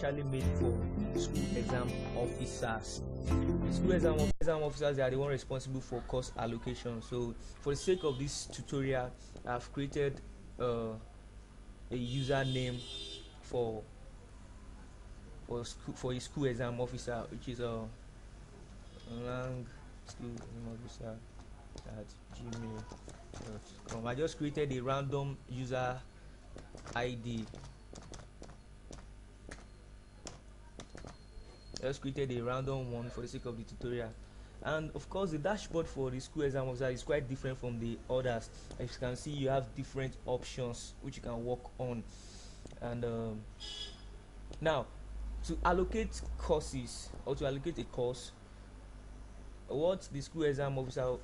specially made for school exam officers. The school exam officers, they are the one responsible for course allocation. So for the sake of this tutorial, I've created a username for a school exam officer, which is a lang school exam officer at gmail.com. I just created a random user ID. Just created a random one for the sake of the tutorial. And of course, the dashboard for the school exam officer is quite different from the others. As you can see, you have different options which you can work on. And now, to allocate courses or to allocate a course, what the school exam officer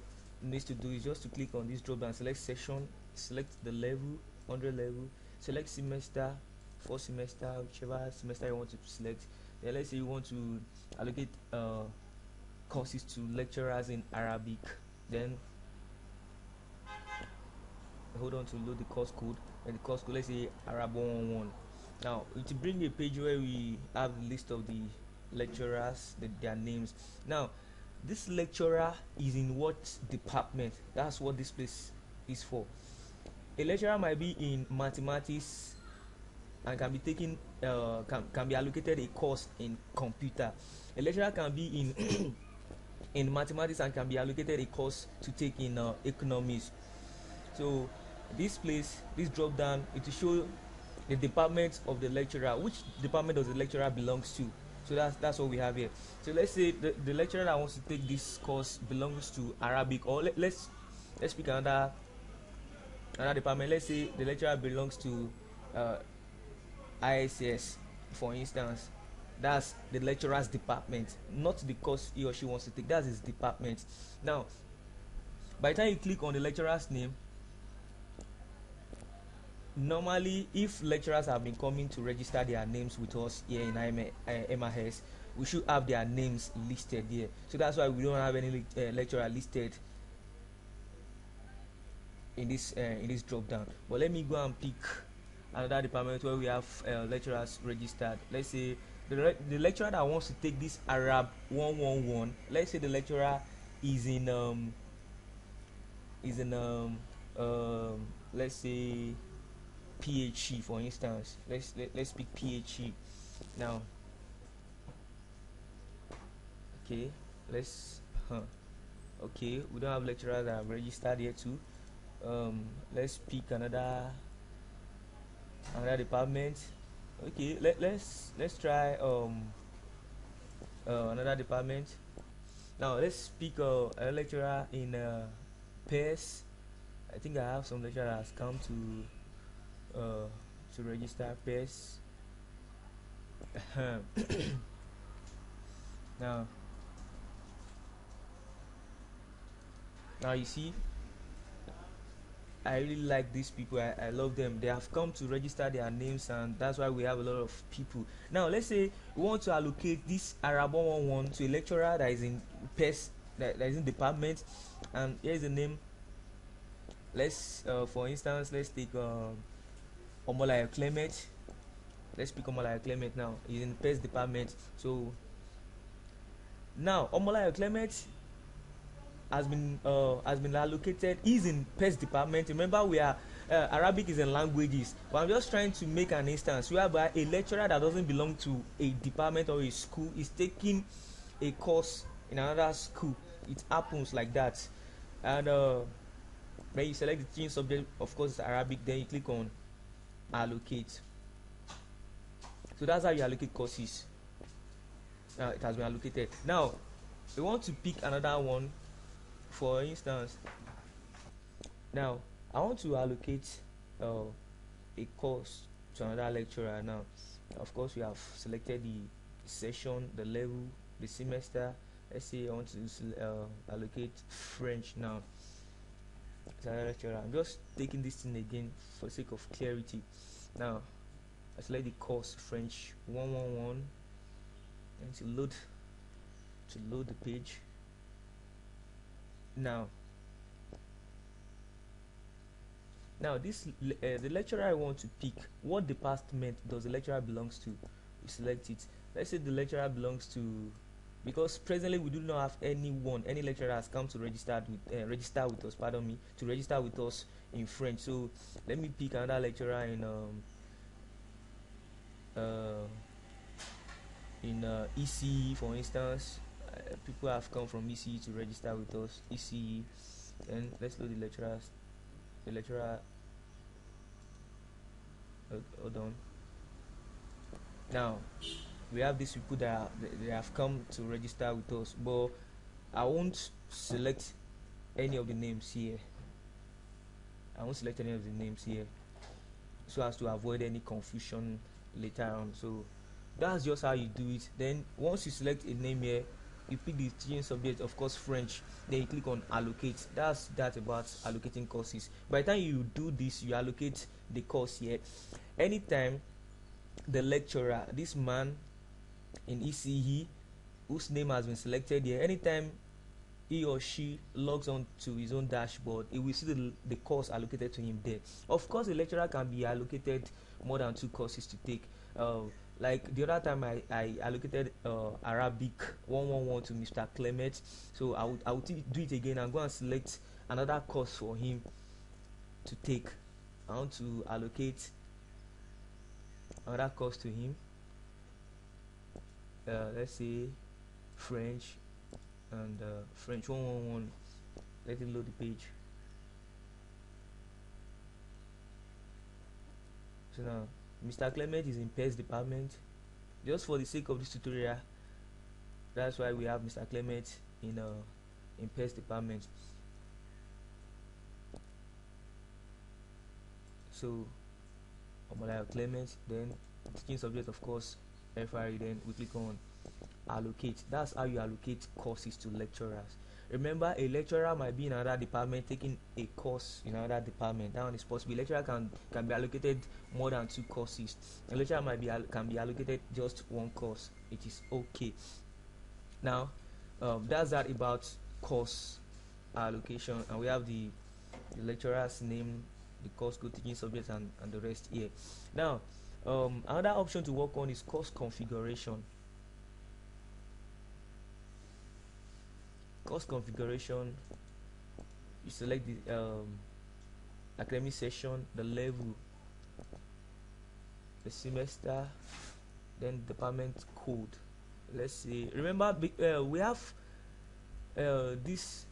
needs to do is just to click on this drop down, select section, select the level, 100 level, select semester, 4 semester, whichever semester you want to select. Then let's say you want to allocate courses to lecturers in Arabic. Then hold on to load the course code, and the course code, let's say Arab 111. Now it will bring a page where we have a list of the lecturers, their names. Now this lecturer is in what department? That's what this place is for. A lecturer might be in mathematics and can be taking can be allocated a course in computer. A lecturer can be in in mathematics and can be allocated a course to take in economics. So this drop down, it will show the department of the lecturer, which department does the lecturer belongs to. So that's what we have here. So let's say the lecturer that wants to take this course belongs to Arabic, or let's pick another department. Let's say the lecturer belongs to ISS, for instance. That's the lecturer's department, not the course he or she wants to take. That's his department. Now, by the time you click on the lecturer's name, normally if lecturers have been coming to register their names with us here in MRS, we should have their names listed here. So that's why we don't have any lecturer listed in this drop down. But let me go and pick another department where we have lecturers registered. Let's say the lecturer that wants to take this Arab 111, let's say the lecturer is in let's say PHE, for instance. Let's pick PHE now. Okay, okay, we don't have lecturers that have registered here too. Let's pick another department. Okay, let's try another department. Now let's pick a lecturer in pairs. I think I have some lecturer that has come to register pairs. now you see, I really like these people. I love them. They have come to register their names, and that's why we have a lot of people. Now let's say we want to allocate this Arab 111 to a lecturer that is in pairs, that is in department, and here's the name. Let's for instance, let's take Omolaya Clement. Let's pick Omolaya Clement now. He's in pairs department. So now Omolaya Clement has been allocated. He's in pairs department. Remember, we are Arabic is in languages, but I'm just trying to make an instance whereby a lecturer that doesn't belong to a department or a school is taking a course in another school. It happens like that. And when you select the change subject, of course it's Arabic, then you click on allocate. So that's how you allocate courses. Now it has been allocated. Now we want to pick another one. For instance, now I want to allocate a course to another lecturer. Now of course we have selected the session, the level, the semester. Let's say I want to allocate French now. It's another lecturer. I'm just taking this thing again for the sake of clarity. Now I select the course French 111 and to load the page. Now this the lecturer I want to pick, what department does the lecturer belongs to? we select it. Let's say the lecturer belongs to, because presently we do not have any lecturer has come to register with us, pardon me, to register with us in French. So let me pick another lecturer uh, in ECE, for instance. People have come from ECE to register with us, ECE. And let's load the lecturers. The lecturer, hold on. Now we have these people that they have come to register with us, but I won't select any of the names here. I won't select any of the names here, so as to avoid any confusion later on. So that's just how you do it. Then once you select a name here, you pick the teaching subject, of course French, then you click on allocate. That's about allocating courses. By the time you do this, you allocate the course here. Anytime the lecturer, this man in ECE whose name has been selected here, anytime he or she logs on to his own dashboard, he will see the course allocated to him there. Of course, the lecturer can be allocated more than 2 courses to take. Like the other time I allocated Arabic 111 to Mr. Clement, so I would do it again and go and select another course for him to take. I want to allocate another course to him. Let's say French, and French 111. Let it load the page. So now Mr. Clement is in PES department. Just for the sake of this tutorial, that's why we have Mr. Clement in PES department. So Omola Clement, then teaching subject, of course REre. Then we click on allocate. That's how you allocate courses to lecturers. Remember, a lecturer might be in another department taking a course in another department. That one is possible. A lecturer can be allocated more than 2 courses. A lecturer can be allocated just 1 course. It is okay. Now that's that about course allocation, and we have the lecturer's name, the course code, teaching subjects, and the rest here. Now another option to work on is course configuration. Course configuration, you select the academic session, the level, the semester, then department code. Let's see, remember we have this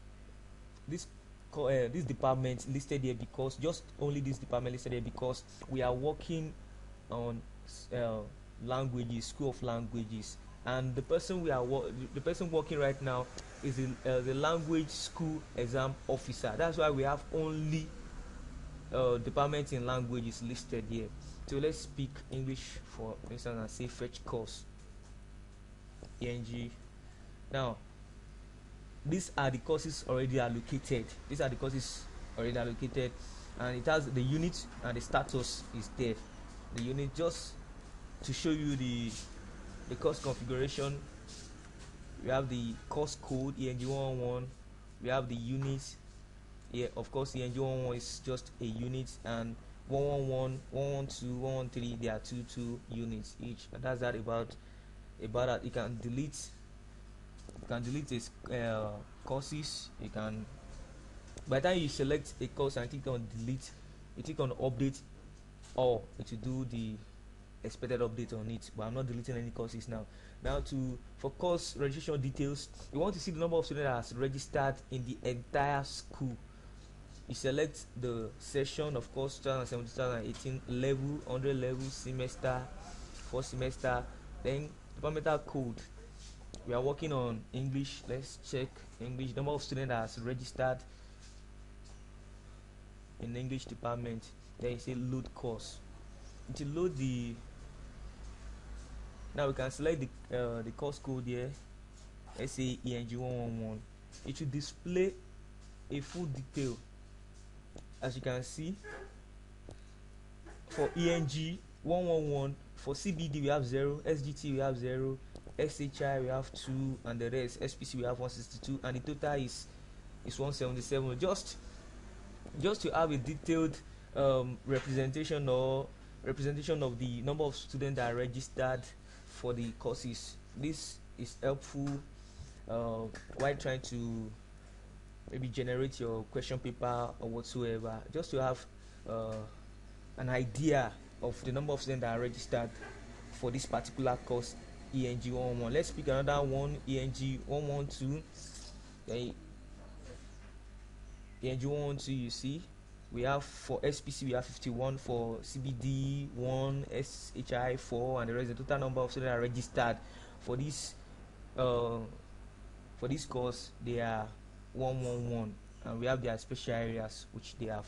department listed here because just only this department listed here because we are working on languages, School of Languages, and the person working right now is the language school exam officer. That's why we have only department in languages listed here. So let's speak English for instance and say fetch course ENG. Now these are the courses already allocated. And it has the unit and the status is there. The unit, just to show you the course configuration, we have the course code ENG111, we have the units here. Of course ENG111 is just a unit, and 111, 112, 113, they are two units each. And that's that about that. You can delete these courses. You can, by the time you select a course and click on delete, you click on update, or it will do the expected update on it. But I'm not deleting any courses now. For course registration details, you want to see the number of students that has registered in the entire school. You select the session, of course 2017-2018, level, 100 level, semester, 4 semester, then departmental code. We are working on English. Let's check English, number of students that has registered in English department. Then you say load course. To load the, now we can select the course code here. Let's say ENG111. It should display a full detail. As you can see, for ENG111, for CBD we have 0, SGT we have 0, SHI we have 2, and the rest SPC we have 162, and the total is 177. Just to have a detailed representation of the number of students that are registered for the courses. This is helpful uh, while trying to maybe generate your question paper or whatsoever, just to have uh, an idea of the number of students that are registered for this particular course, ENG 111. Let's pick another one, ENG 112. Okay, ENG 112, you see, we have for SPC we have 51, for CBD 1, SHI 4, and the rest. The total number of students that are registered for this uh, course, they are 111, and we have their special areas which they have,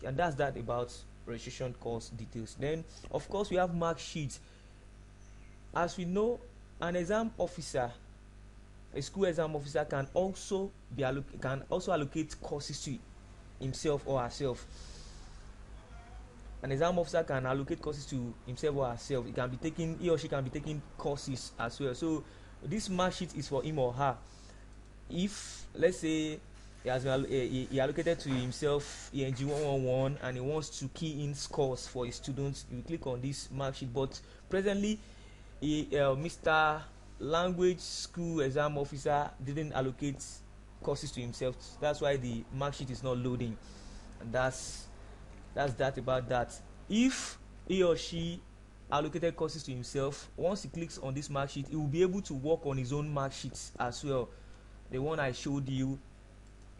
and that's that about registration course details. Then of course we have mark sheets. As we know, an exam officer, a school exam officer, can also allocate courses to himself or herself. An exam officer can allocate courses to himself or herself. He or she can be taking courses as well. So this mark sheet is for him or her. If let's say he allocated to himself ENG 111 and he wants to key in scores for his students, you click on this mark sheet. But presently, Mr. Language School Exam Officer didn't allocate courses to himself. That's why the mark sheet is not loading, and that's that about that. If he or she allocated courses to himself, once he clicks on this mark sheet, he will be able to work on his own mark sheets as well. The one I showed you,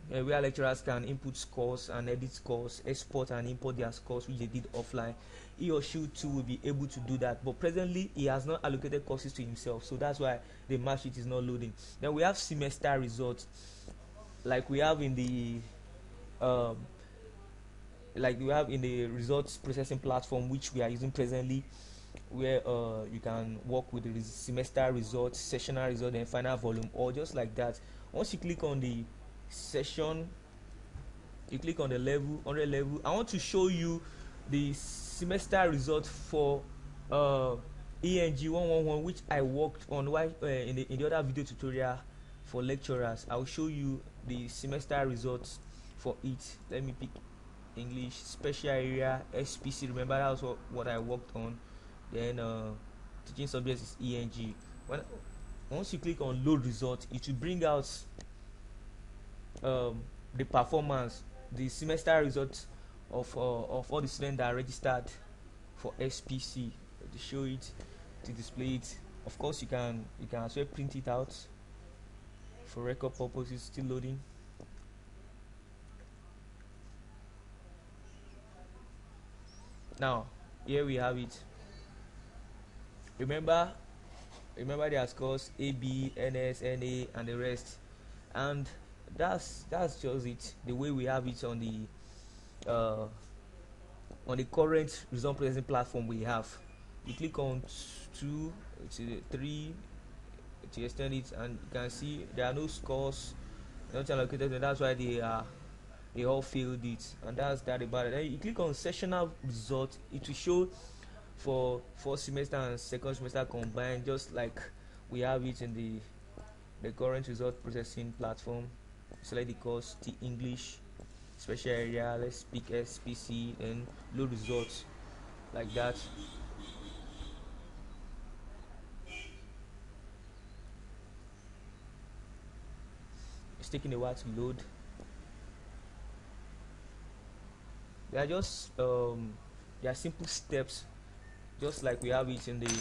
where lecturers can input scores and edit scores, export and import their scores which they did offline. He or she too will be able to do that, but presently he has not allocated courses to himself, so that's why the mark sheet is not loading. Then we have semester results, like we have in the results processing platform which we are using presently, where you can work with the semester results, sessional result, and final volume, or just like that. Once you click on the session, you click on the level, 100 level. I want to show you the semester result for ENG 111, which I worked on in the other video tutorial for lecturers. I will show you the semester results for it. Let me pick English special area SPC. Remember, that was what I worked on. Then teaching subjects is ENG. Once you click on load result, it will bring out the performance, the semester results of all the students that are registered for SPC. To show it, to display it. Of course, you can as well print it out for record purposes. Still loading. Now here we have it. Remember their scores A, B, NS, NA, and the rest, and that's just it. The way we have it on the current result processing platform we have. You click on 2 to 3 to extend it, and you can see there are no scores, not allocated, and that's why they all failed it, and that's that about it. Then you click on sessional result. It will show for first semester and second semester combined, just like we have it in the current result processing platform. Select the course, the English special area, let's pick SPC, and load results like that. It's taking a while to load. They are just they are simple steps, just like we have it in the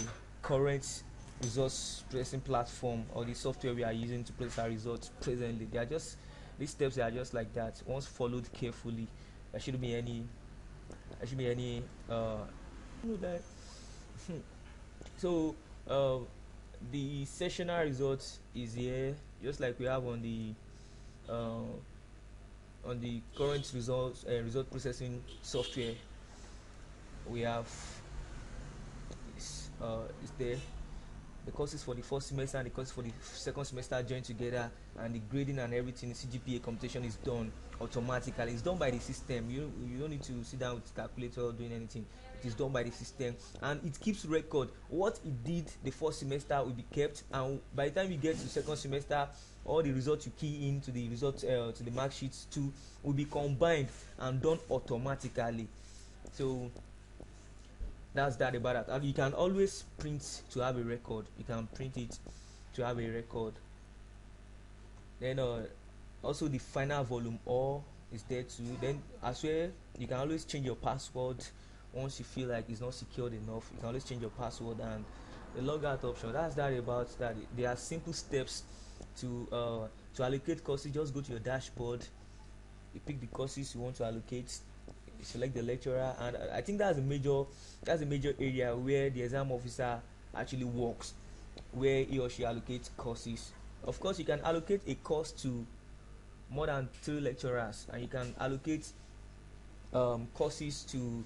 current results processing platform or the software we are using to process our results presently. They are just these steps are just like that. Once followed carefully, there shouldn't be any so the sessional results is here, just like we have on the current results result processing software. We have is there the courses for the first semester and the courses for the second semester joined together, and the grading and everything, CGPA computation is done automatically. It's done by the system. You don't need to sit down with calculator or doing anything. It is done by the system, and it keeps record. What it did the first semester will be kept, and by the time you get to second semester, all the results you key into the results to the mark sheets too will be combined and done automatically. So That's that about that. And you can always print to have a record. You can print it to have a record. Then also the final volume or is there too. Then as well, you can always change your password once you feel like it's not secured enough. You can always change your password. And the logout option, that's that about that. There are simple steps to allocate courses. Just go to your dashboard, you pick the courses you want to allocate, you select the lecturer, and I think that's a major area where the exam officer actually works, where he or she allocates courses. Of course, you can allocate a course to more than 3 lecturers, and you can allocate courses to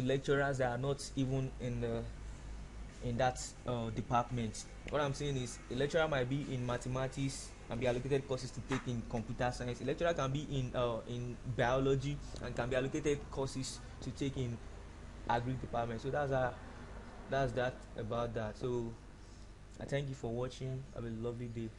lecturers that are not even in that department. What I'm saying is, a lecturer might be in mathematics and be allocated courses to take in computer science. A lecturer can be in biology and can be allocated courses to take in agri department. So that's that about that. So I thank you for watching. Have a lovely day.